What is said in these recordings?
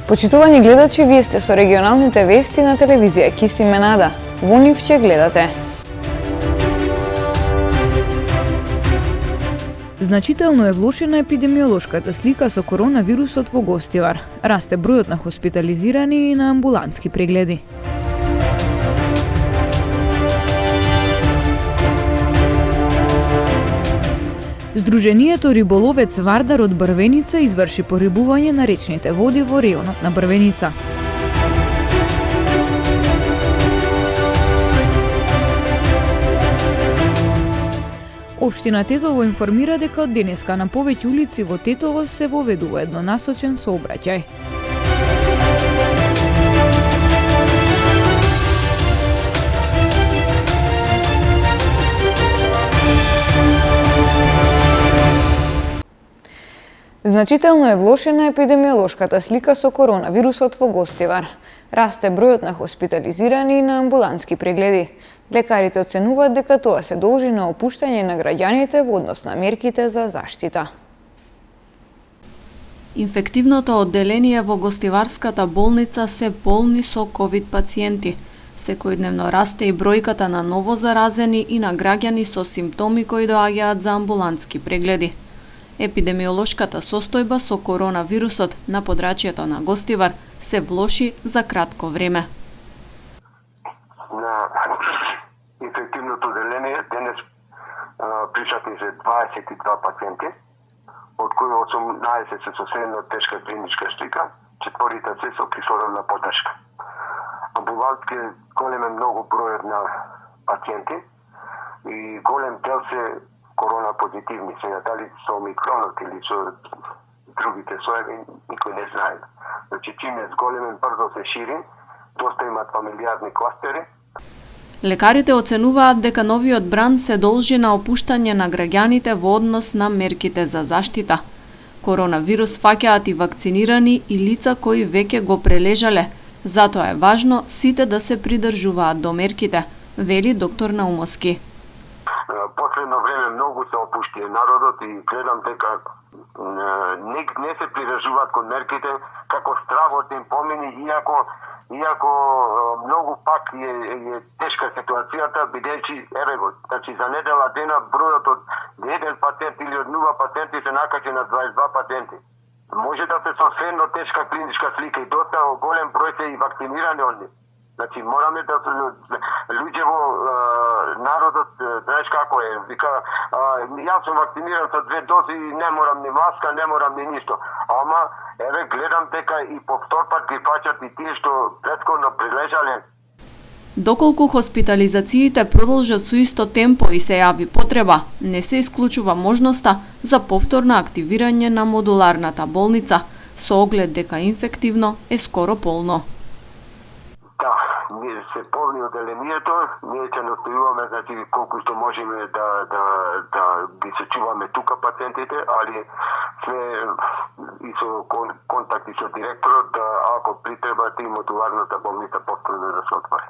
Почитувани гледачи, вие сте со регионалните вести на телевизија Киси Менада. Во нив ќе гледате. Значително е влошена епидемиолошката слика со коронавирусот во Гостивар. Расте бројот на хоспитализирани и на амбулантски прегледи. Сдруженијето Риболовец Вардар од Брвеница изврши порибување на речните води во рејонот на Брвеница. Општина Тетово информира дека од денеска на повеќе улици во Тетово се воведува еднонасочен сообраќај. Значително е влошена епидемиолошката слика со коронавирусот во Гостивар. Расте бројот на хоспитализирани и на амбулантски прегледи. Лекарите оценуваат дека тоа се должи на опуштање на граѓаните во однос на мерките за заштита. Инфективното одделение во Гостиварската болница се полни со ковид пациенти. Секојдневно расте и бројката на ново заразени и на граѓани со симптоми кои доаѓаат за амбулантски прегледи. Епидемиолошката состојба со коронавирусот на подрачјето на Гостивар се влоши за кратко време. На инфективното одделение денес присутни се 22 пациенти, од кои 18 се со средно тешка клиничка слика, 4 се со кислородна поддршка. Амбулантски голем е многу бројот на пациенти и голем дел се корона позитивни, сега дали со омикронот или со другите соеви, никој не знае. Значи, чим е зголемен, брзо се шири, доста имат фамилиарни кластери. Лекарите оценуваат дека новиот бран се должи на опуштање на граѓаните во однос на мерките за заштита. Коронавирус фаќаат и вакцинирани и лица кои веќе го прележале, затоа е важно сите да се придржуваат до мерките, вели доктор Наумовски. Последно време многу се опушти народот и гледам дека не се придржуваат кон мерките, како стравот им помини, иако многу пак е тешка ситуацијата, бидејќи еве го, значи за недела дена бројот од 1 пациент или од 0 пациенти се накачи на 22 пациенти. Може да се со средно тешка клиничка слика и доста голем број се и вакцинирани од нив. Значи, мораме да луѓе во народот, знаеш како е, вика, јас сум вакциниран со 2 дози и не морам ни маска, не морам ни ништо. Ама, еве, гледам дека и повтор пат ги фаќат и тие што претходно прилежале. Доколку хоспитализациите продолжат со исто темпо и се јави потреба, не се исклучува можноста за повторно активирање на модуларната болница, со оглед дека инфективно е скоро полно. Да, ние се полни одделението, ние ќе настојуваме, значи, колку што можеме да ги сечуваме тука пациентите, али се и со контакти со директорот, да ако притребат и модуларната болница повторно да се отвори.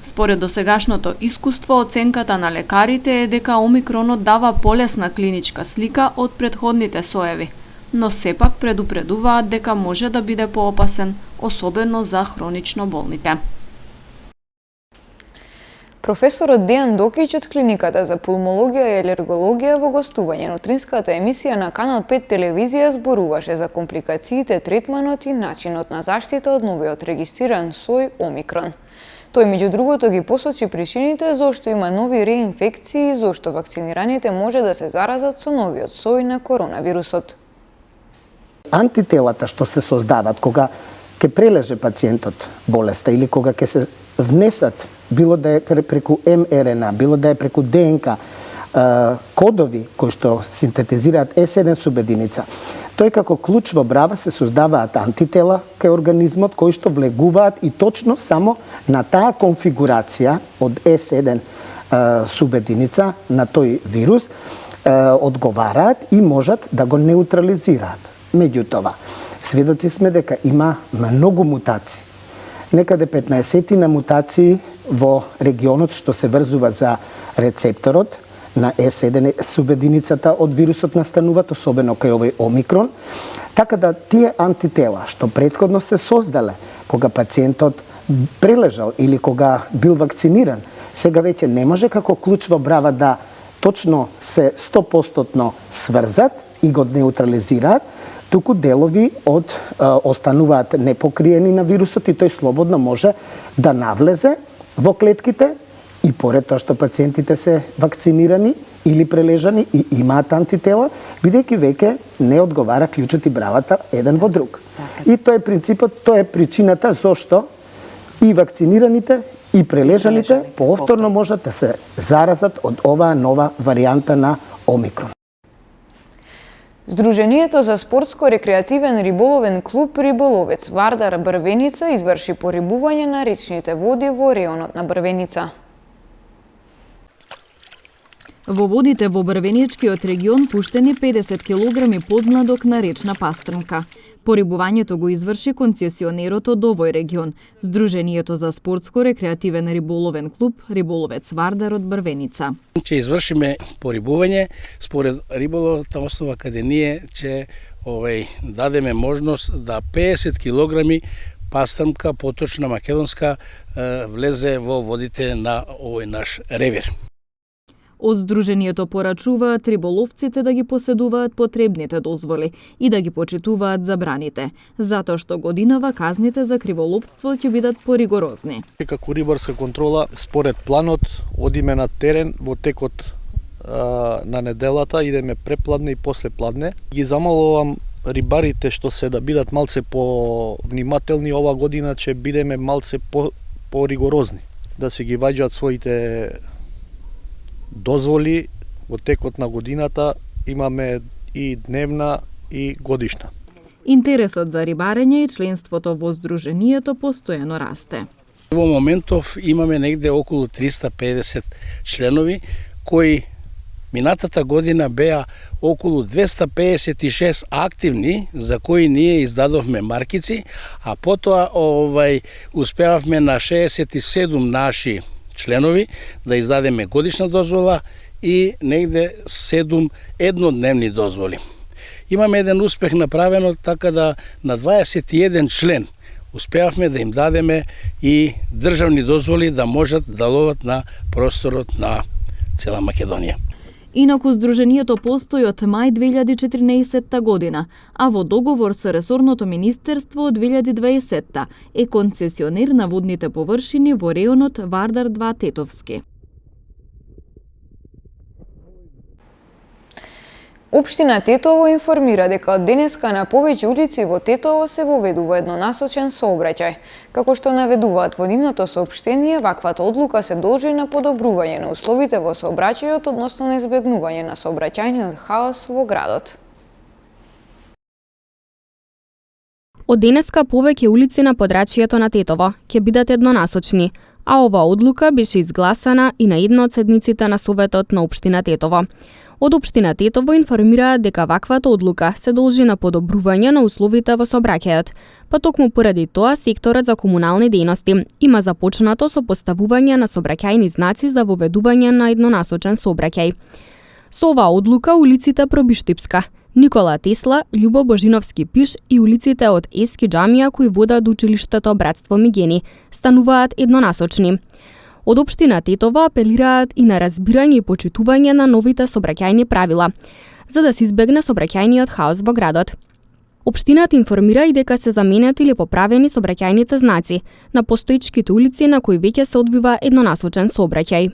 Според досегашното искуство, оценката на лекарите е дека омикронот дава полесна клиничка слика од претходните соеви, но сепак предупредуваат дека може да биде поопасен, особено за хронично болните. Професорот Дејан Докиќ од клиниката за пулмологија и алергологија во гостување на утринската емисија на Канал 5 телевизија зборуваше за компликациите, третманот и начинот на заштита од новиот регистриран сој Омикрон. Тој меѓу другото ги посочи причините зошто има нови реинфекции и зошто вакцинираните може да се заразат со новиот сој на коронавирусот. Антителата што се создават кога ќе прележе пациентот болеста или кога ќе се внесат, било да е преку МРНА, било да е преку ДНК, кодови кои што синтетизираат S1 субединица, тој како клуч во брава се создаваат антитела кај организмот кои што влегуваат и точно само на таа конфигурација од S1 субединица на тој вирус одговараат и можат да го неутрализираат. Меѓутоа, сведоци сме дека има многу мутации. Некаде 15 на мутации во регионот што се врзува за рецепторот на S1 субединицата од вирусот настануваат, особено кај овој омикрон. Така да тие антитела што претходно се создале кога пациентот прележал или кога бил вакциниран, сега веќе не може како клуч во брава да точно се 100% сврзат и го неутрализираат, туку делови остануваат непокриени на вирусот и тој слободно може да навлезе во клетките и поред тоа што пациентите се вакцинирани или прележани и имаат антитела, бидејќи веќе не одговара клучот и бравата еден во друг. И тоа е принципот, тоа е причината зошто и вакцинираните и прележаните повторно можат да се заразат од оваа нова варијанта на омикрон. Сдруженијето за спортско-рекреативен риболовен клуб Риболовец Вардар Брвеница изврши порибување на речните води во реонот на Брвеница. Во водите во Брвеничкиот регион пуштени 50 килограми подмладок на речна пастрмка. Порибувањето го изврши концесионерот од овој регион, Сдруженијето за спортско-рекреативен риболовен клуб Риболовец Вардар од Брвеница. Ќе извршиме порибување според риболовната основа каде ние ќе дадеме можност да 50 килограми пастрмка поточна македонска влезе во водите на овој наш ревир. Од Сдруженијето порачуваат риболовците да ги поседуваат потребните дозволи и да ги почитуваат забраните, затоа што годинава казните за криволовство ќе бидат поригорозни. Како рибарска контрола, според планот, одиме на терен во текот на неделата, идеме препладне и после пладне. Ги замолувам рибарите што се да бидат малце повнимателни, ова година ќе бидеме малце поригорозни, да се ги ваѓаат своите дозволи во текот на годината, имаме и дневна и годишна. Интересот за рибарење и членството во Сдруженијето постојано расте. Во моментов имаме негде околу 350 членови кои минатата година беа околу 256 активни за кои ние издадовме маркици, а потоа успеавме на 67 наши членови да издадеме годишна дозвола и негде 7 еднодневни дозволи. Имаме еден успех направено така да на 21 член успеавме да им дадеме и државни дозволи да можат да ловат на просторот на цела Македонија. Инаку Сдруженијето постои од мај 2014 година, а во договор со ресорното министерство од 2020 е концесионер на водните површини во реонот Вардар 2 Тетовски. Општина Тетово информира дека од денеска на повеќе улици во Тетово се воведува еднонасочен сообраќај. Како што наведуваат во нивното соопштение, ваквата одлука се должи на подобрување на условите во сообраќајот, односно на избегнување на сообраќајниот хаос во градот. Од денеска повеќе улици на подрачјето на Тетово ќе бидат еднонасочни, а оваа одлука беше изгласана и на една од седниците на Советот на Општина Тетово. Од Општина Тетово информираат дека ваквата одлука се должи на подобрување на условите во сообраќајот, па токму поради тоа секторот за комунални дејности има започнато со поставување на сообраќајни знаци за воведување на еднонасочен сообраќај. Со оваа одлука улиците Пробиштипска, Никола Тесла, Љубо Божиновски пиш и улиците од Ески џамија кои водат до училиштето Братство Мигени стануваат еднонасочни. Од Општина Тетово апелираат и на разбирање и почитување на новите сообраќајни правила, за да се избегне сообраќајниот хаос во градот. Општината информира и дека се заменети или поправени сообраќајните знаци на постоечките улици на кои веќе се одвива еднонасочен сообраќај.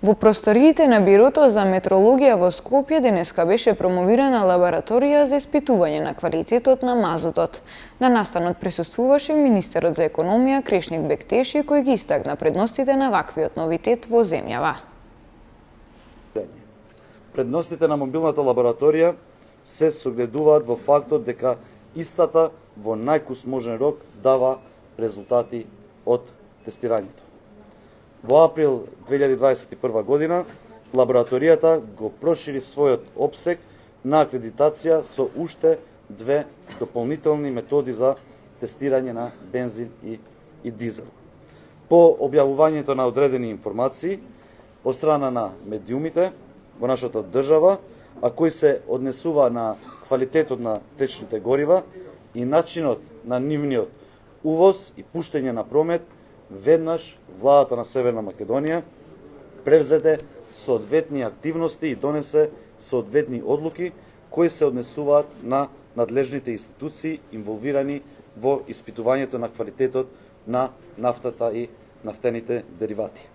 Во просториите на Бирото за метрологија во Скопје денеска беше промовирана лабораторија за испитување на квалитетот на мазутот. На настанот присуствуваше министерот за економија Крешник Бектеши, кој ги истакна предностите на ваквиот новитет во земјава. Предностите на мобилната лабораторија се согледуваат во фактот дека истата во најкус можен рок дава резултати од тестирањето. Во април 2021 година, лабораторијата го прошири својот опсег на акредитација со уште 2 дополнителни методи за тестирање на бензин и дизел. по објавувањето на одредени информации од страна на медиумите во нашата држава, а кои се однесува на квалитетот на течните горива и начинот на нивниот увоз и пуштење на промет, веднаш владата на Северна Македонија превзеде соодветни активности и донесе соодветни одлуки кои се однесуваат на надлежните институции инволвирани во испитувањето на квалитетот на нафтата и нафтените деривати.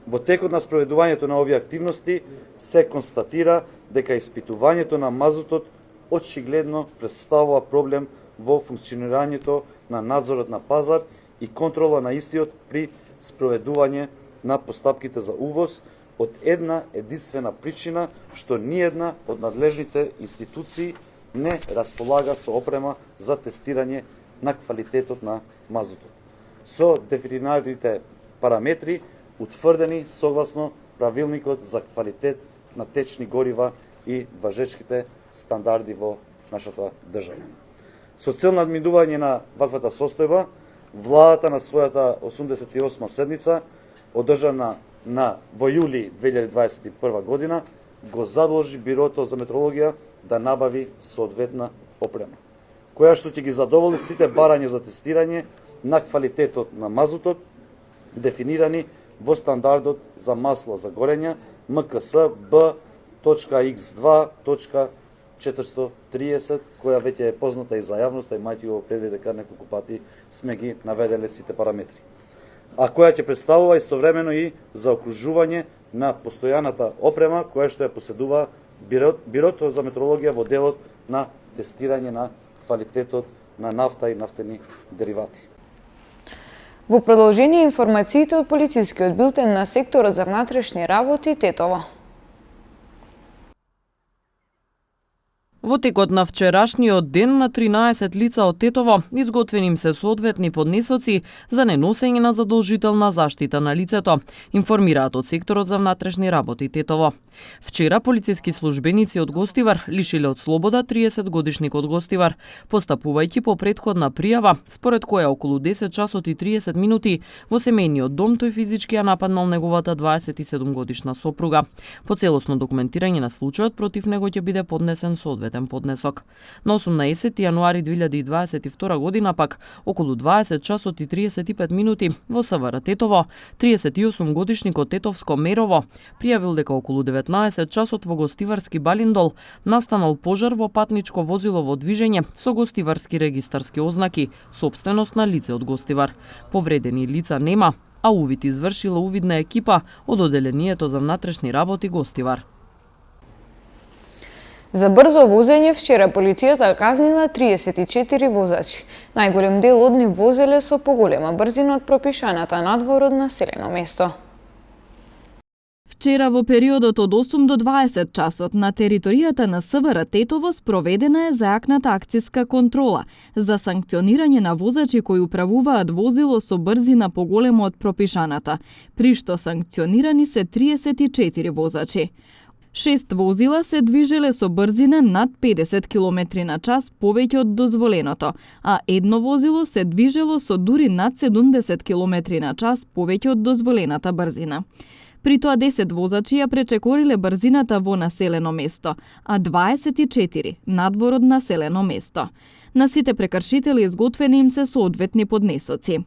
Во текот на спроведувањето на овие активности се констатира дека испитувањето на мазутот очигледно представува проблем во функционирањето на надзорот на пазар и контрола на истиот при спроведување на постапките за увоз од една единствена причина што ниедна од надлежните институции не располага со опрема за тестирање на квалитетот на мазутот, со дефинираните параметри утврдени согласно правилникот за квалитет на течни горива и важечките стандарди во нашата држава. Со цел надминување на ваквата состојба, владата на својата 88 седница, одржана во јули 2021 година, го задолжи Бирото за метрологија да набави соодветна опрема, која што ќе ги задоволи сите барања за тестирање на квалитетот на мазутот, дефинирани во стандардот за масла за горење МКС B.X2.430, која веќе е позната и за јавноста, и мајќи го предвид дека неколку пати сме ги наведеле сите параметри, а која ќе представува истовремено и заокружување на постојаната опрема која што ја поседува Бирото за метрологија во делот на тестирање на квалитетот на нафта и нафтени деривати. Во продолжение информациите од полицискиот билтен на секторот за внатрешни работи Тетово. Во текот на вчерашниот ден на 13 лица од Тетово изготвени им се соодветни поднесоци за неносење на задолжителна заштита на лицето, информираат од секторот за внатрешни работи Тетово. Вчера полициски службеници од Гостивар лишиле од слобода 30 годишник од Гостивар, постапувајќи по претходна пријава, според која околу 10 часот и 30 минути во семејниот дом тој физички ја нападнал неговата 27 годишна сопруга. По целосно документирање на случајот против него ќе биде поднесен соодветен поднесок. На 18 јануари 2022 година пак околу 20 часот и 35 минути во СВР Тетово 38 годишник од Тетовско Мерово пријавил дека околу 19 часот во Гостиварски Балиндол настанал пожар во патничко возило во движење со гостиварски регистарски ознаки, сопственост на лице од Гостивар. Повредени лица нема, а увид извршила увидна екипа од Оделението за внатрешни работи Гостивар. За брзо возење вчера полицијата казнила 34 возачи. Најголем дел од нив возеле со поголема брзина од пропишаната надвор од населено место. Вчера во периодот од 8 до 20 часот на територијата на СВР Тетово спроведена е зајакната акциска контрола за санкционирање на возачи кои управуваат возило со брзина поголема од пропишаната, при што санкционирани се 34 возачи. 6 возила се движеле со брзина над 50 км на час повеќе од дозволеното, а едно возило се движело со дури над 70 км на час повеќе од дозволената брзина. При тоа 10 возачи ја пречекориле брзината во населено место, а 24 надвор од населено место. На сите прекршители изготвени им се соодветни поднесоци.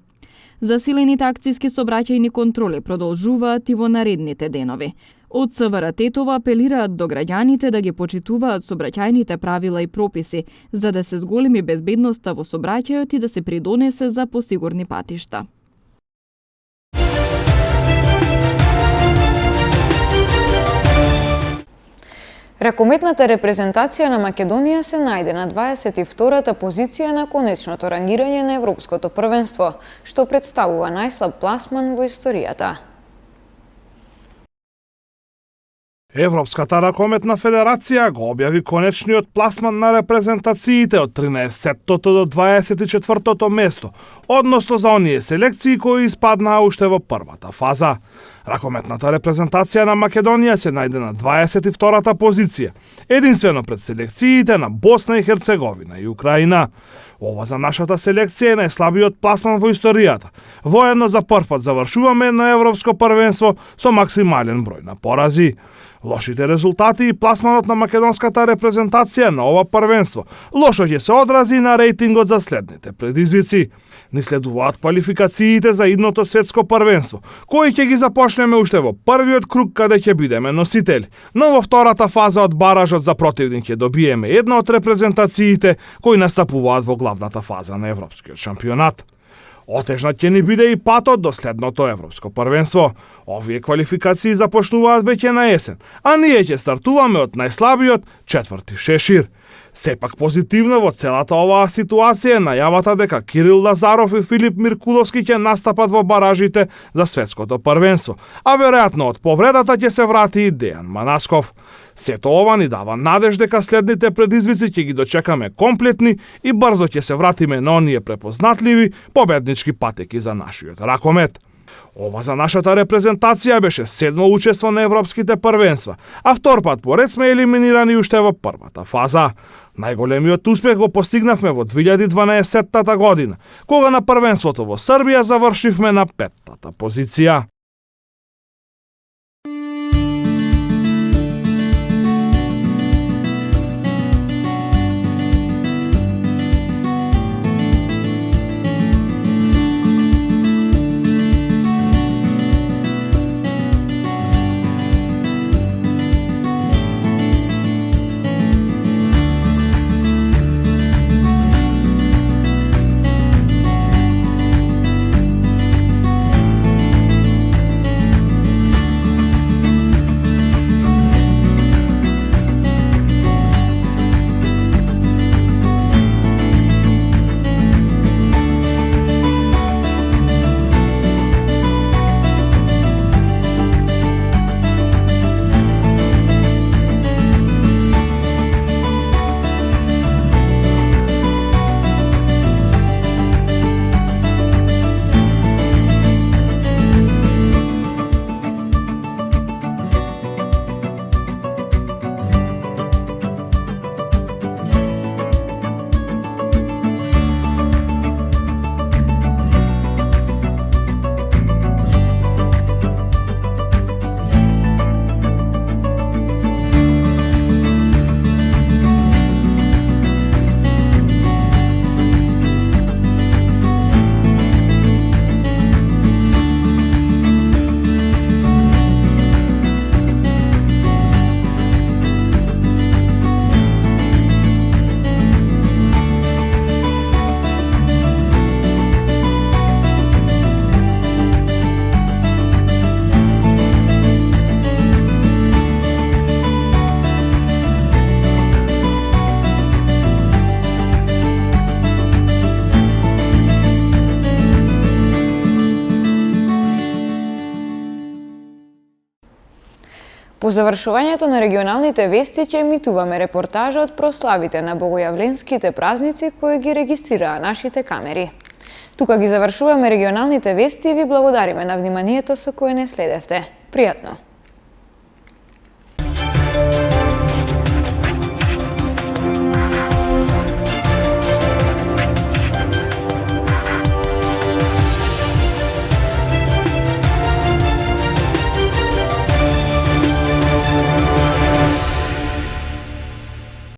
Засилените акциски сообраќајни контроли продолжуваат и во наредните денови. Од СВР Тетово апелираат до граѓаните да ги почитуваат сообраќајните правила и прописи, за да се зголеми безбедноста во сообраќајот и да се придонесе за посигурни патишта. Ракометната репрезентација на Македонија се најде на 22-та позиција на конечното рангирање на Европското првенство, што представува најслаб пласман во историјата. Европската ракометна федерација го објави конечниот пласман на репрезентациите од 13-тото до 24-тото место, односно за оние селекции кои испаднаа уште во првата фаза. Ракометната репрезентација на Македонија се најде на 22-та позиција, единствено пред селекциите на Босна и Херцеговина и Украина. Ова за нашата селекција е најслабиот пласман во историјата. Воедно за прв пат завршуваме едно европско првенство со максимален број на порази. Лошите резултати и пласманот на македонската репрезентација на ова првенство лошо ќе се одрази на рейтингот за следните предизвици. Ни следуваат квалификациите за идното светско првенство, кои ќе ги започнеме уште во првиот круг каде ќе бидеме носители. Но во втората фаза од баражот за противник ќе добиеме една од репрезентациите кои настапуваат во главната фаза на европскиот шампионат. Отежнат ќе ни биде и патот до следното европско првенство. Овие квалификации започнуваат веќе на есен, а ние ќе стартуваме од најслабиот четврти шешир. Сепак позитивно во целата оваа ситуација е најавата дека Кирил Лазаров и Филип Миркуловски ќе настапат во баражите за светското првенство, а веројатно од повредата ќе се врати и Дејан Манасков. Сето ова ни дава надеж дека следните предизвици ќе ги дочекаме комплетни и брзо ќе се вратиме на оние препознатливи победнички патеки за нашиот ракомет. Ова за нашата репрезентација беше седмо учество на европските првенства, а втор пат поред сме елиминирани уште во првата фаза. Најголемиот успех го постигнавме во 2012 година, кога на првенството во Србија завршивме на 5-та позиција. По завршувањето на регионалните вести ќе емитуваме репортажа од прославите на богојавленските празници кои ги регистрираа нашите камери. Тука ги завршуваме регионалните вести и ви благодариме на вниманието со кое не следевте. Пријатно!